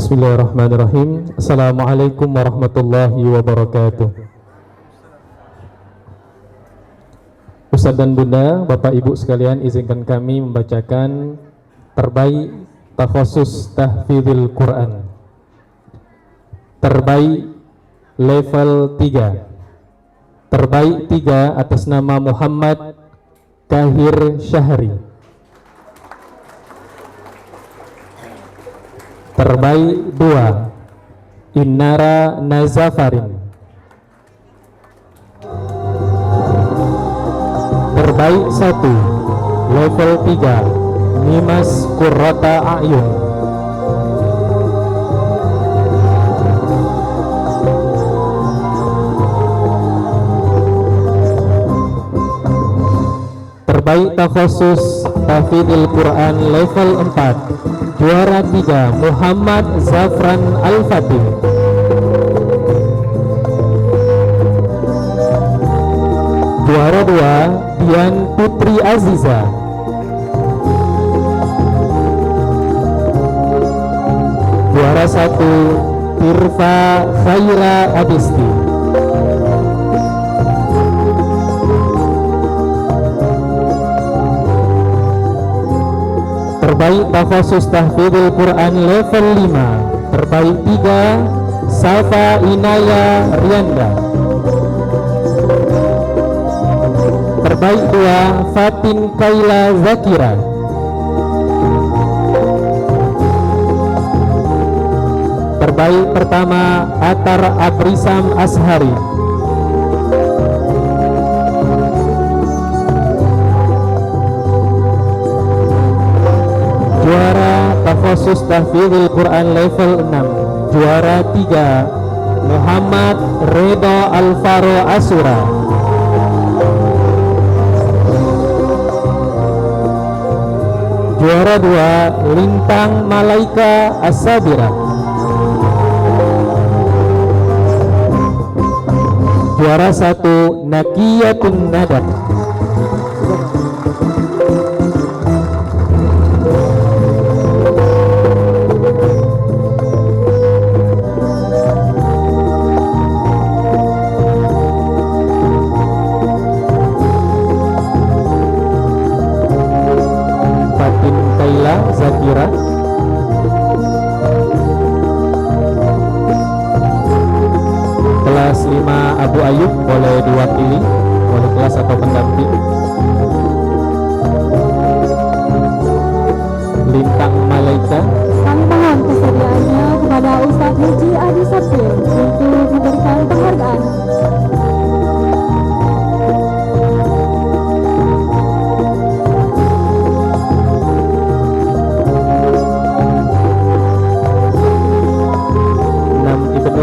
Bismillahirrahmanirrahim. Assalamualaikum warahmatullahi wabarakatuh. Ustaz dan Bunda, Bapak Ibu sekalian, izinkan kami membacakan terbaik takhusus tahfidzul Quran. Terbaik level 3. Terbaik 3 atas nama Muhammad Kahir Syahri. Terbaik 2 Innara Nazafarin. Terbaik 1 level 3 Nimas Qurrata A'yun. Terbaik takhusus tahfidzul Quran level 4 juara 3 Muhammad Zafran Al-Fatih. Juara 2 Dian Putri Aziza. Juara 1 Tirfa Khaira Adisti. Terbaik takhusus tahfidzul Quran level 5 terbaik 3 Safa Inaya Rianda. Terbaik 2 Fatin Kaila Zakira. Terbaik pertama Atar Abrisam Ashari. Juara takhusus tahfidzul Quran level 6 juara 3 Muhammad Redo Alvaro Asura. Juara 2 Lintang Malaika As-Sabira. Juara 1 Nakiyatun Nadab. Zakira. Kelas 5 Abu Ayub boleh diwakili oleh kelas atau pendamping. Lintang Malaika. Kami mohon kesediaannya kepada Ustaz Haji Adi Sapir untuk memberikan penghargaan.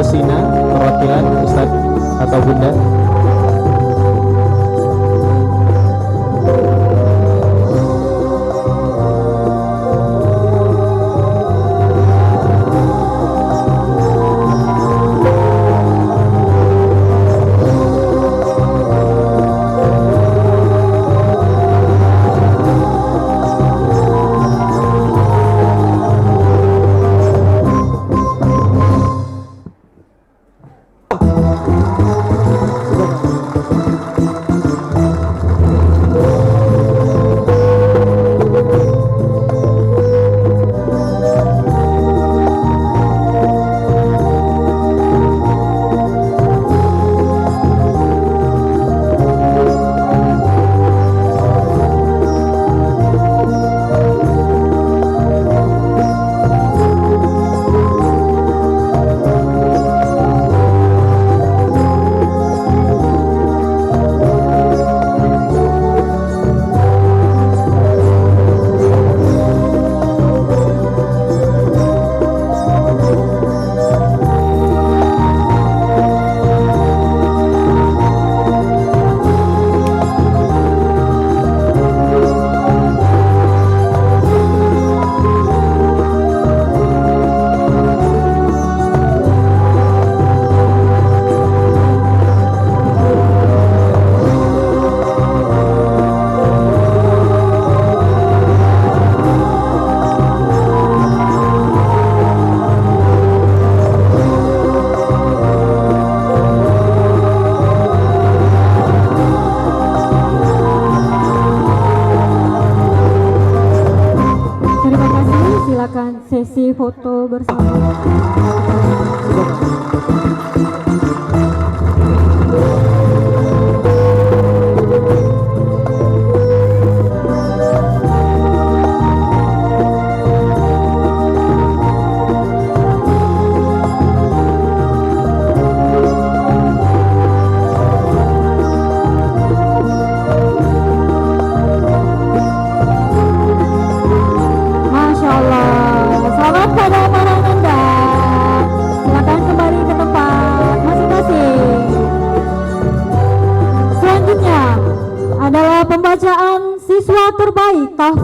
Sina, perwakilan Ustaz atau Bunda. sesi foto bersama. Masya Allah, selamat pada malam Anda. Silakan kembali ke tempat masing-masing. Selanjutnya adalah pembacaan siswa terbaik tahfiz.